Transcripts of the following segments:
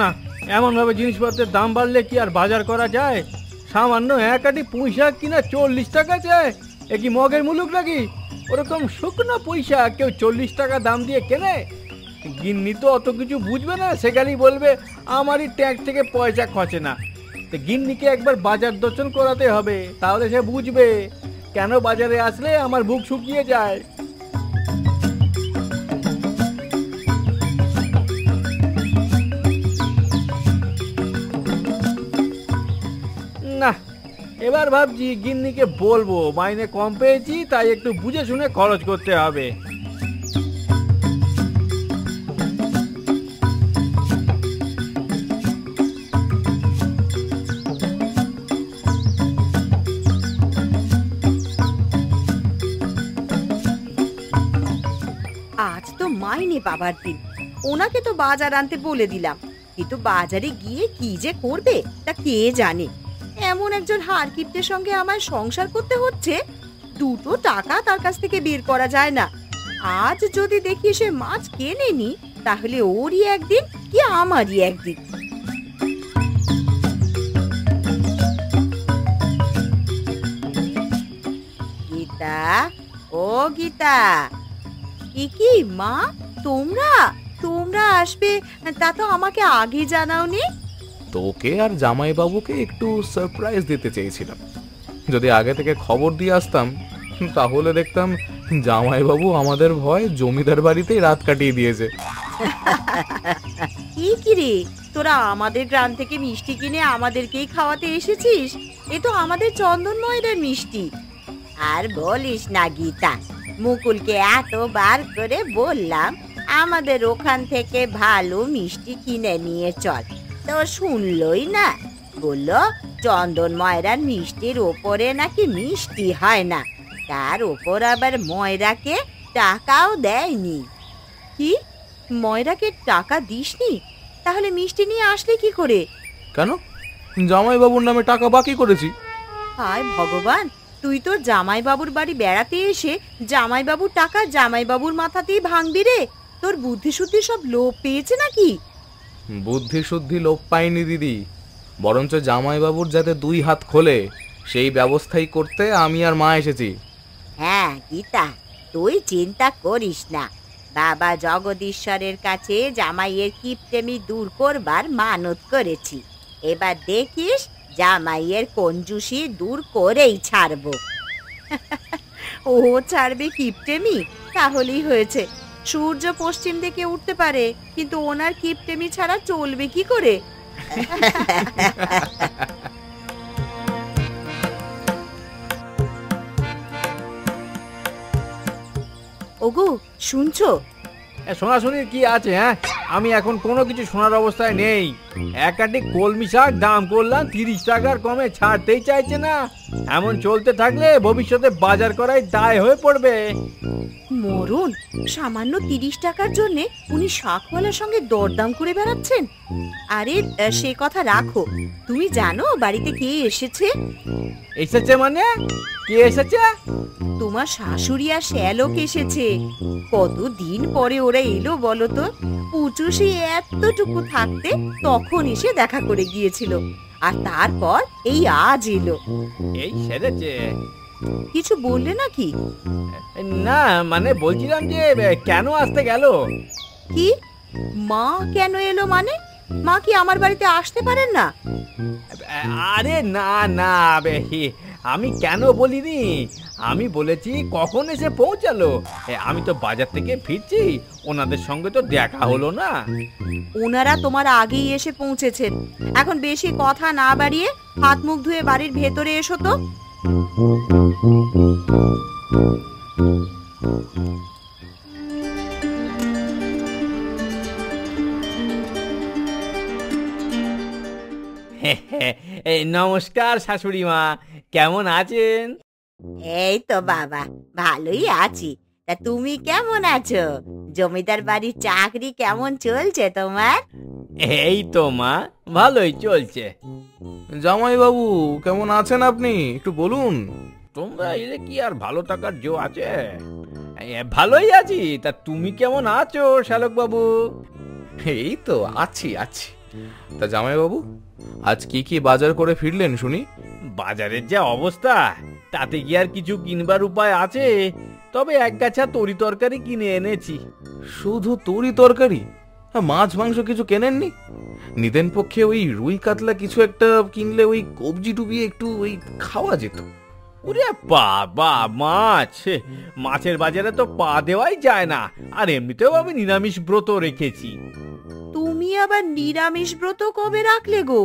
না, এমনভাবে জিনিসপত্রের দাম বাড়লে কি আর বাজার করা যায়? সামান্য এক আটি পুঁই শাক কিনা 40 টাকা চায়। এ কি মগের মুলুক নাকি? ওরকম শুকনো পুঁই শাক কেউ 40 টাকা দাম দিয়ে কেনে? গিন্নি তো অত কিছু বুঝবে না, সে খালি বলবে আমারই ট্যাঙ্ক থেকে পয়সা খচে না। তো গিন্নিকে একবার বাজার দর্শন করাতে হবে, তাহলে সে বুঝবে কেন বাজারে আসলে আমার বুক শুকিয়ে যায়। না, এবার ভাবছি গিন্নিকে বলবো মাইনে কম পেয়েছি, তাই একটু বুঝে শুনে খরচ করতে হবে। আজ তো মাইনে বাবার দিন, ওনাকে তো বাজার আনতে বলে দিলাম, কিন্তু বাজারে গিয়ে কি যে করবে তা কে জানে। এমন একজন হারকিপ্টের সঙ্গে আমার সংসার করতে হচ্ছে, দুটো টাকা তার কাছ থেকে বের করা যায় না। আজ যদি দেখি সে মাছ কেনেনি, তাহলে ওরই একদিন কি আমারই একদিন। গীতা, ও গীতা, কি মা, তোমরা তোমরা আসবে তা তো আমাকে আগে জানাওনি। তোকে আর জামাইবাবুকে একটু সারপ্রাইজ দিতে চেয়েছিলাম। যদি আগে থেকে খবর দিয়ে আসতাম তাহলে দেখতাম জামাইবাবু আমাদের ভয় জমিদার বাড়িতেই রাত কাটিয়ে দিয়েছে। কি রে, তোরা আমাদের গ্রাম থেকে মিষ্টি কিনে আমাদেরকেই খাওয়াতে এসেছিস? এ তো আমাদের চন্দনময়ের মিষ্টি। আর বলিস না গীতা, মুকুলকে এতবার করে বললাম আমাদের ওখান থেকে ভালো মিষ্টি কিনে নিয়ে চল, তো শুনলই না। বললো চন্দন ময়রার মিষ্টির ওপরে নাকি মিষ্টি হয় না, তার ওপর আবার ময়রাকে টাকাও দেয়নি। কি, ময়রাকে টাকা দিসনি? তাহলে মিষ্টি নিয়ে আসলে কি করে? কেন, জামাইবাবুর নামে টাকা বাকি করেছি। হায় ভগবান, তুই তোর জামাইবাবুর বাড়ি বেড়াতে এসে জামাইবাবুর টাকা জামাইবাবুর মাথাতেই ভাঙবি রে? তোর বুদ্ধি শুদ্ধি সব লোপ পেয়েছে নাকি? বুদ্ধি শুদ্ধি লোপ পাইনি দিদি, বরঞ্চ জামাইবাবুর যাতে দুই হাত খোলে সেই ব্যবস্থাই করতে আমি আর মা এসেছি। হ্যাঁ গীতা, তুই চিন্তা করিস না, বাবা জগদীশ্বরের কাছে জামাইয়ের কিপটেমি দূর করবার মানত করেছি। এবার দেখিস জামাইয়ের কঞ্জুসি দূর করেই ছাড়বো। ও ছাড়বে কিপটেমি? তাহলেই হয়েছে। সূর্য পশ্চিম দিকে উঠতে পারে, কিন্তু ওনার কিপটেমি ছাড়া চলবে কি করে? ওগো, শুনছো? শোনাশুনির কি আছে? হ্যাঁ, আমি এখন কোনো কিছু শোনার অবস্থায় নেই। এক আটি কলমি শাক দাম করলাম 30 টাকার কমে ছাড়তেই চাইছে না। এমন চলতে থাকলে ভবিষ্যতে বাজার করাই দায় হয়ে পড়বে। মরণ, সামান্য 30 টাকার জন্য উনি শাকওয়ালার সঙ্গে দরদাম করে বেড়াচ্ছেন। আরে সে কথা রাখো, তুমি জানো বাড়িতে কে এসেছে? এসেছে মানে? কে এসেছে? তোমার শাশুড়ি আর শ্যালক এসেছে। কতদিন পরে ওরা এলো বলো তো? পুচু সে এতটুকু থাকতে তখন এসে দেখা করে গিয়েছিল, আর তারপর এই আজ এলো। এই সেরেছে? কিছু বললে নাকি? না, মানে বলছিলাম যে কেন আসতে গেল। কি, মা কেন এলো মানে? মা কি আমার বাড়িতে আসতে পারেন না? আরে না না, আমি কেন বলিনি, আমি বলেছি কখন এসে পৌঁছালো। আমি তো বাজার থেকে ফিরছি, ওনাদের সঙ্গে তো দেখা হলো না। ওনারা তোমার আগেই এসে পৌঁছেছেন। এখন বেশি কথা না বাড়িয়ে হাত মুখ ধুয়ে বাড়ির ভেতরে এসো তো। নমস্কার শাশুড়ি মা, কেমন আছেন? এই তো বাবা, ভালোই আছি। তা তুমি কেমন আছো? জমিদার বাড়ির চাকরি কেমন চলছে তোমার? এই তো মা, ভালোই চলছে। জামাইবাবু কেমন আছেন আপনি, একটু বলুন। তোমরা এলে কি আর ভালো থাকার জো আছে? ভালোই আছি। তা তুমি কেমন আছো শ্যালক বাবু? এই তো আছি আছি, তা জামাইবাবু, আজ কি কি বাজার করে ফিরলেন শুনি? বাজারের যা অবস্থা, তাতে কি আর কিছু কিনবার উপায় আছে? তবে এক গাছা তরি তরকারি কিনে এনেছি। শুধু তরি তরকারি? মাছ মাংস কিছু কেনেননি? নিদেন পক্ষে ওই রুই কাতলা কিছু একটা কিনলে ওই কবজি ডুবিয়ে একটু ওই খাওয়া যেত। ওরে বাবা, মাছের বাজারে তো পা দেওয়াই যায় না। আর এমনিতেও আমি নিরামিষ ব্রত রেখেছি। তুমি আবার নিরামিষ ব্রত কবে রাখলে গো?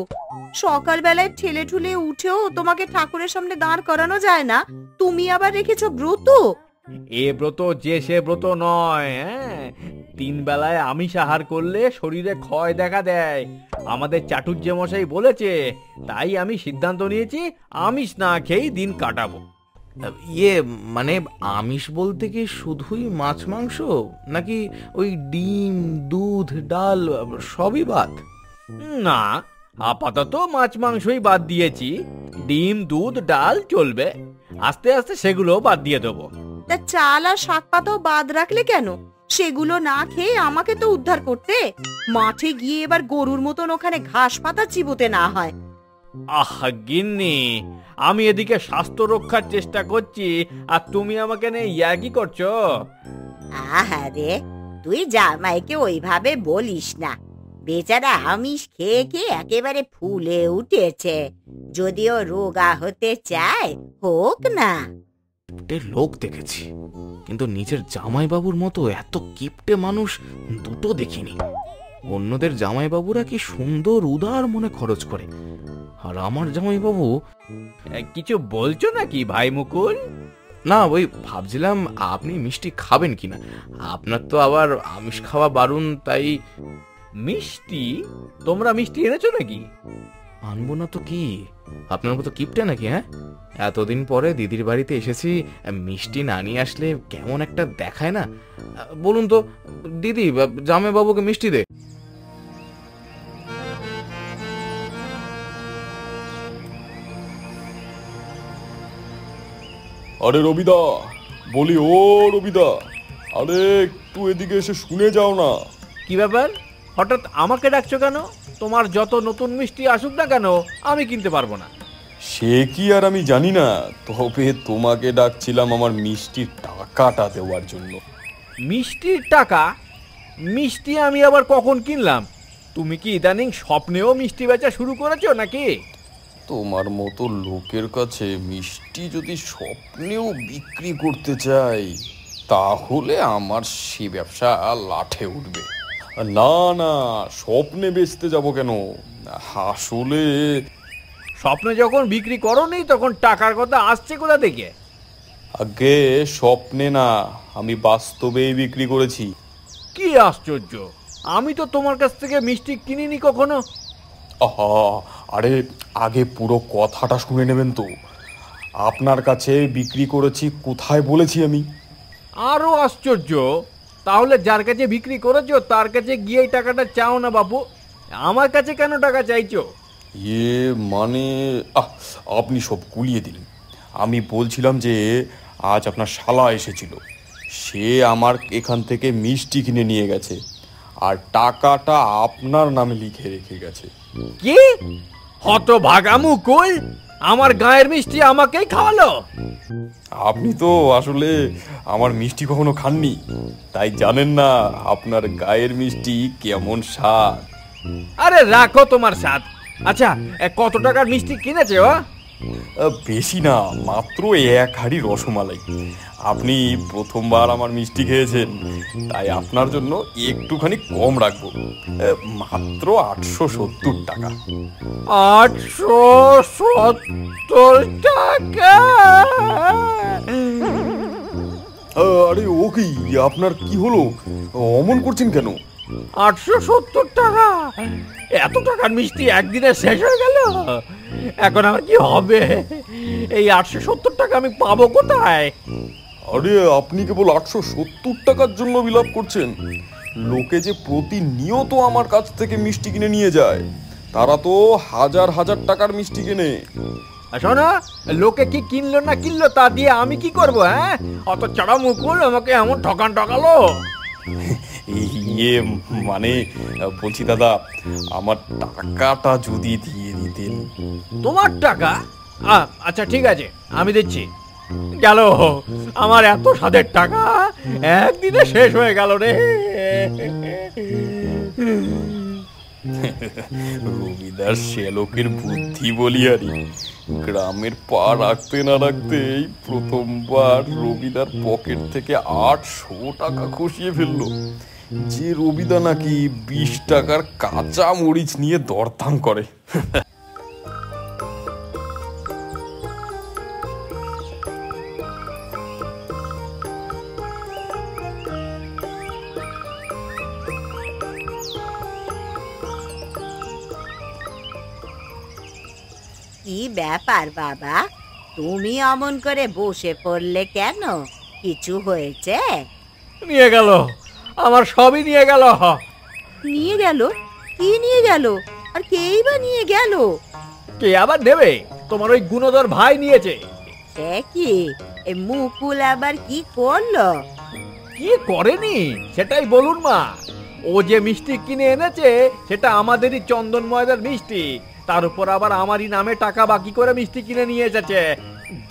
সকালবেলায় ঠেলে ঠুলে উঠেও তোমাকে ঠাকুরের সামনে দাঁড় করানো যায় না, তুমি আবার রেখেছো ব্রত? এ ব্রত যে সে ব্রত নয়। হ্যাঁ, 3 বেলায় আমিষ আহার করলে শরীরে ক্ষয় দেখা দেয়, আমাদের চাটুর্যে মশাই বলেছে। তাই আমি সিদ্ধান্ত নিয়েছি আমিষ না খেয়েই দিন কাটাবো। ইয়ে মানে আমিষ বলতে কি শুধুই মাছ মাংস, নাকি ওই ডিম দুধ ডাল সবই বাদ? না, আপাতত মাছ মাংসই বাদ দিয়েছি। ডিম দুধ ডাল চলবে, আস্তে আস্তে সেগুলো বাদ দিয়ে দেবো। তা চাল আর শাক পাতাও বাদ রাখলে কেন? সেগুলো না খেয়ে আমাকে তো উদ্ধার করতে। মাঠে গিয়ে এবার গরুর মতন ওখানে ঘাস পাতা চিবোতে না হয়। আহা গিন্নি, আমি এদিকে স্বাস্থ্য রক্ষার চেষ্টা করছি, আর তুমি আমাকে নিয়ে ইয়ার্কি করছো। আহারে, তুই জামাইকে ওইভাবে বলিস না। বেচারা আমিষ খেয়ে খেয়ে একেবারে ফুলে উঠেছে। যদিও রোগা হতে চায়, হোক না। লোক দেখেছি, কিন্তু নিজের জামাইবাবুর মতো এত কিপটে মানুষ দুটো দেখিনি। অন্যদের জামাইবাবুরা কি সুন্দর উদার মনে খরচ করে, আর আমার জামাইবাবু। কিছু বলছো নাকি ভাই মুকুল? না, ওই ভাবছিলাম আপনি মিষ্টি খাবেন কিনা। আপনার তো আবার আমিষ খাওয়া বারণ, তাই। মিষ্টি? তোমরা মিষ্টি এনেছো নাকি? আনবো না তো কি, আপনার মতো কিপটে নাকি? হ্যাঁ, এতদিন পরে দিদির বাড়িতে এসেছি, মিষ্টি না নিয়ে আসলে কেমন একটা দেখায় না? বলুন তো দিদি, জামাইবাবুকে মিষ্টি দে। আরে রবিদা, বলি ও রবিদা, আরে একটু এদিকে এসে শুনে যাও না। কি ব্যাপার, হঠাৎ আমাকে ডাকছো কেন? তোমার যত নতুন মিষ্টি আসুক না কেন, আমি কিনতে পারবো না। সে কি আর আমি জানি না, তবে তোমাকে ডাকছিলাম আমার মিষ্টির টাকাটা দেওয়ার জন্য। মিষ্টির টাকা? মিষ্টি আমি আবার কখন কিনলাম? তুমি কি ইদানিং স্বপ্নেও মিষ্টি বেচা শুরু করেছো নাকি? তোমার মতো লোকের কাছে মিষ্টি যদি স্বপ্নেও বিক্রি করতে চাই, তাহলে আমার সে ব্যবসা লাঠে উঠবে। না না, স্বপ্নে বেচতে যাব কেন? আসলে স্বপ্নে যখন বিক্রি করোনি, তখন টাকার কথা আসছে কোথা থেকে? আগে স্বপ্নে না, আমি বাস্তবেই বিক্রি করেছি। কি আশ্চর্য, আমি তো তোমার কাছ থেকে মিষ্টি কিনিনি কখনো। আহা, আরে আগে পুরো কথাটা শুনে নেবেন তো। আপনার কাছে বিক্রি করেছি কোথায় বলেছি আমি? আরো আশ্চর্য, তাহলে যার কাছে বিক্রি করেছো তার কাছে গিয়ে টাকাটা চাও না বাপু, আমার কাছে কেন টাকা চাইছো? মানে আপনি সব গুলিয়ে দিলেন। আমি বলছিলাম যে আজ আপনার শালা এসেছিল, সে আমার এখান থেকে মিষ্টি কিনে নিয়ে গেছে, আর টাকাটা আপনার নামে লিখে রেখে গেছে। কি হতভাগা মুকুল, আমার গায়ের মিষ্টি আমাকেই খাওয়ালো? আপনি তো আসলে আমার মিষ্টি কখনো খাননি, তাই জানেন না আপনার গায়ের মিষ্টি কেমন স্বাদ। আরে রাখো তোমার স্বাদ। আচ্ছা, কত টাকার মিষ্টি কিনেছে ও? বেশি না, মাত্র 1 হাঁড়ি রসমালাই। আপনি প্রথমবার আমার মিষ্টি খেয়েছেন, তাই আপনার জন্য একটুখানি কম রাখবো, মাত্র 870 টাকা। 870 টাকা? আরে ও কি, আপনার কি হলো? অমন করছেন কেন? 870 টাকা? এত টাকার মিষ্টি একদিনে শেষ হয়ে গেল। এখন আমার কি হবে? এই 870 টাকা আমি পাবো কোথায়? আরে আপনি কেবল 870 টাকার জন্য বিলাপ করছেন? লোকে যে প্রতিনিয়ত আমার কাছ থেকে মিষ্টি কিনে নিয়ে যায়, তারা তো হাজার হাজার টাকার মিষ্টি কেনে। শোনো, লোকে কি কিনলো না কিনলো তা দিয়ে আমি কি করবো? হ্যাঁ, অত চড়া মুকুল আমাকে এমন ঠকালো। ইয়ে মানে বলছি দাদা, আমার টাকাটা যদি দিয়ে দিতেন। তোমার টাকা? আচ্ছা ঠিক আছে, আমি দিচ্ছি। গেল আমার এত স্বাদের টাকা, একদিনে শেষ হয়ে গেল রে। রবিদার শ্যালকের বুদ্ধি বলি আরে, গ্রামের পা রাখতে না রাখতেই প্রথমবার রবিদার পকেট থেকে 800 টাকা খসিয়ে ফেললো। যে রবিদা নাকি 20 টাকার কাঁচা মরিচ নিয়ে দরদাম করে। কি ব্যাপার বাবা, তুমি অমন করে বসে পড়লে কেন? কিছু হয়েছে? নিয়ে গেল, আমার সবই নিয়ে গেল। নিয়ে গেল? কি নিয়ে গেল? আর কেই বা নিয়ে গেল? কে আবার দেবে? তোমার ওই গুণধর ভাই নিয়েছে। সে কি, এ মুকুল আবার কি করলো? কি করেনি সেটাই বলুন মা। ও যে মিষ্টি কিনে এনেছে সেটা আমাদেরই চন্দন ময়দার মিষ্টি, তার উপর আবার আমারই নামে টাকা বাকি করে মিষ্টি কিনে নিয়ে এসেছে।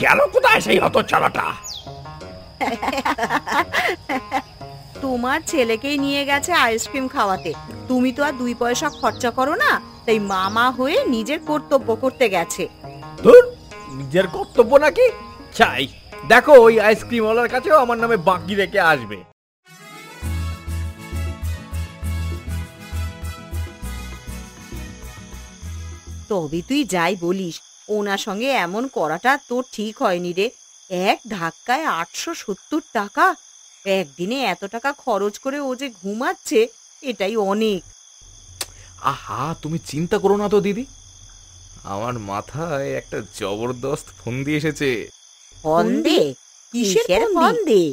গেল কোথায় সেই হতচ্ছাড়াটা? তোমার ছেলেকেই নিয়ে গেছে আইসক্রিম খাওয়াতে। তুমি তো আর 2 পয়সা খরচা করো না, তাই মামা হয়ে নিজের কর্তব্য করতে গেছে। ধুর, নিজের কর্তব্য নাকি? চাই দেখো ওই আইসক্রিম ওয়ালার কাছেও আমার নামে বাকি রেখে আসবে। তবে তুই যাই বলিস, ওনার সঙ্গে এমন করাটা তোর ঠিক হয়নি রে। এক ধাক্কায় 870 টাকা। একদিনে এত টাকা খরচ করে ও যে ঘুমাচ্ছে, এটাই অনেক। আহা, তুমি চিন্তা করো না তো দিদি, আমার মাথায় একটা জবরদস্ত ফন্দি এসেছে। ফন্দে? কিসের ফন্দে?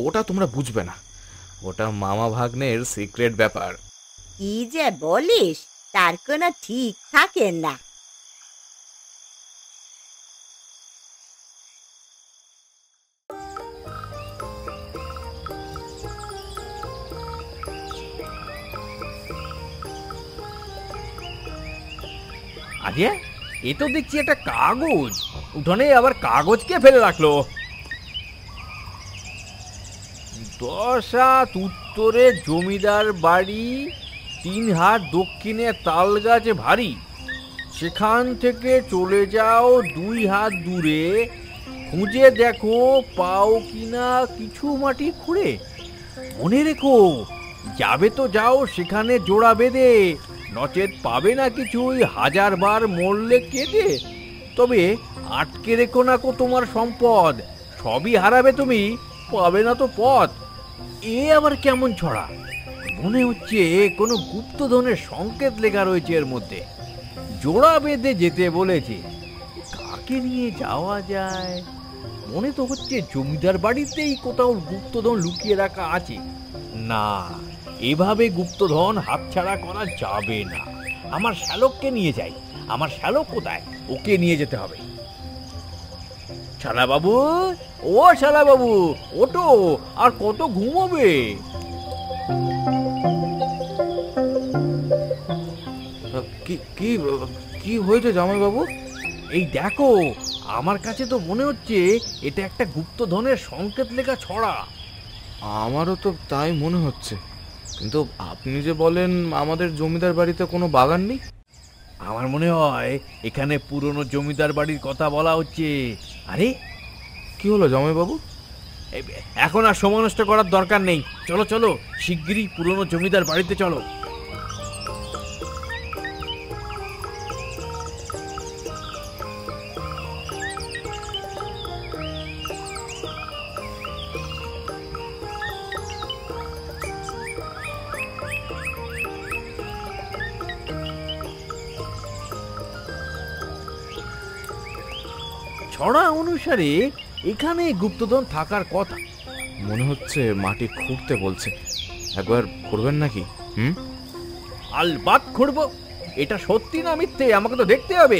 ওটা তোমরা বুঝবে না, ওটা মামা ভাগ্নের সিক্রেট ব্যাপার। কি যে বলিস, তার কোনো ঠিক থাকে না। আরে এ তো দেখছি একটা কাগজ। উঠোনে আবার কাগজ কে ফেলে রাখলো? 10 হাত উত্তরে জমিদার বাড়ি, 3 হাত দক্ষিণে তাল গাছ ভারী, সেখান থেকে চলে যাও 2 হাত দূরে, খুঁজে দেখো পাও কিনা কিছু মাটি খুঁড়ে। মনে রেখো, যাবে তো যাও সেখানে জোড়া বেঁধে, নচেত পাবে না কিছুই, 1000 বার মরলে কেঁদে। তবে আটকে রেখো না কো তোমার সম্পদ, সবই হারাবে তুমি, পাবে না তো পথ। এ আবার কেমন ছড়া? মনে হচ্ছে কোনো গুপ্তধনের সংকেত লেখা রয়েছে এর মধ্যে। জোড়া বেঁধে যেতে বলেছে, কাকে নিয়ে যাওয়া যায়? মনে তো হচ্ছে জমিদার বাড়িতেই কোথাও গুপ্তধন লুকিয়ে রাখা আছে। না, এভাবে গুপ্তধন হাতছাড়া করা যাবে না। আমার শ্যালককে নিয়ে যাই। আমার শ্যালক কোথায়? ওকে নিয়ে যেতে হবে। শালা বাবু, ও শালা বাবু, ওটো, আর কত ঘুমোবে? কি কি কি হয়েছে জামাই বাবু? এই দেখো, আমার কাছে তো মনে হচ্ছে এটা একটা গুপ্তধনের সংকেত লেখা ছড়া। আমারও তো তাই মনে হচ্ছে, কিন্তু আপনি যে বলেন আমাদের জমিদার বাড়িতে কোনো বাগান নেই। আমার মনে হয় এখানে পুরনো জমিদার বাড়ির কথা বলা হচ্ছে। আরে কি হলো জামাই বাবু? এখন আর সময় নষ্ট করার দরকার নেই, চলো চলো শিগগিরই পুরনো জমিদার বাড়িতে চলো। ছড়া অনুসারে এখানে গুপ্তধন থাকার কথা। মনে হচ্ছে মাটি খুঁড়তে বলছে, একবার খুঁড়বেন নাকি? আলবাত খুঁড়বো। এটা সত্যি না মিথ্যে আমাকে তো দেখতে হবে।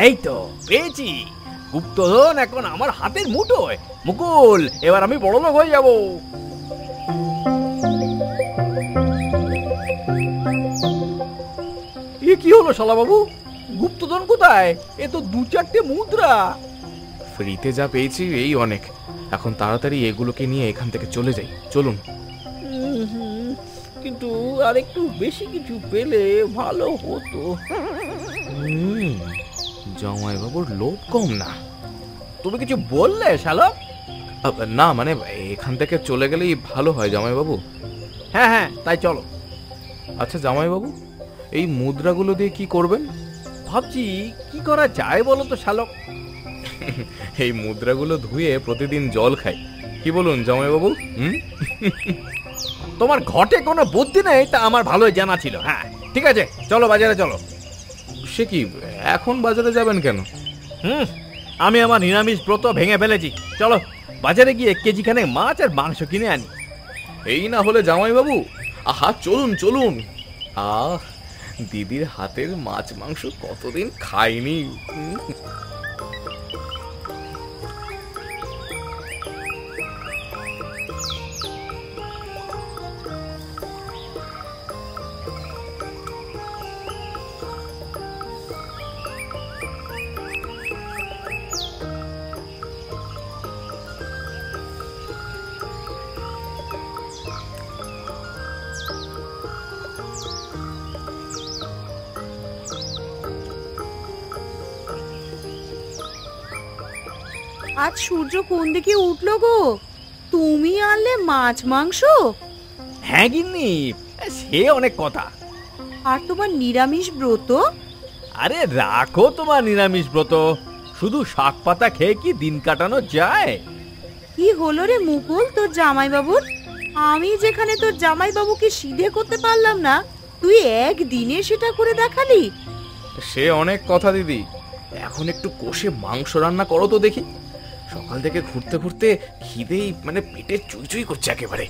এই তো পেয়েছি, গুপ্তধন এখন আমার হাতের মুঠোয়। মুকুল, এবার আমি বড়লোক হয়ে যাব। এ কি হলো শালা বাবু, গুপ্তধন কোথায়? এ তো 2-4টে মুদ্রা। ফ্রিতে যা পেয়েছি এই অনেক। এখন তাড়াতাড়ি এগুলোকে নিয়ে এখান থেকে চলে যাই, চলুন। কিন্তু আর একটু বেশি কিছু পেলে ভালো হতো। জামাইবাবুর লোভ কম না। তুমি কিছু বললে শালা? না মানে এখান থেকে চলে গেলেই ভালো হয় জামাইবাবু। হ্যাঁ হ্যাঁ, তাই চলো। আচ্ছা জামাইবাবু, এই মুদ্রাগুলো দিয়ে কি করবেন? ভাবছি কি করা যায় বলো তো শালক। এই মুদ্রাগুলো ধুয়ে প্রতিদিন জল খাই, কি বলুন জামাইবাবু? তোমার ঘটে কোনো বুদ্ধি নেই তা আমার ভালোই জানা ছিল। হ্যাঁ ঠিক আছে, চলো বাজারে চলো। সে কি, এখন বাজারে যাবেন কেন? আমি আমার নিরামিষ ব্রত ভেঙে ফেলেছি। চলো বাজারে গিয়ে কেজিখানে মাছ আর মাংস কিনে আনি। এই না হলে জামাইবাবু, আহা চলুন চলুন। আহ, দিদির হাতের মাছ মাংস কতদিন খাইনি। আজ সূর্য কোন দিকে উঠলো গো? তুমি আনলে মাছ মাংস? হ্যাঁ গিন্নি, সে অনেক কথা। আর তোমার নিরামিষ ব্রত? আরে রাখো তোমার নিরামিষ ব্রত, শুধু শাক পাতা খেয়ে কি দিন কাটানো যায়? কি হলো রে মুকুল তোর জামাইবাবুর? আমি যেখানে তোর জামাইবাবুকে সিধে করতে পারলাম না, তুই একদিনে সেটা করে দেখালি। সে অনেক কথা দিদি, এখন একটু কষে মাংস রান্না করো তো দেখি। সকাল থেকে ঘুরতে ঘুরতে খিদেই মানে পেটে চুই চুই করছে একেবারে।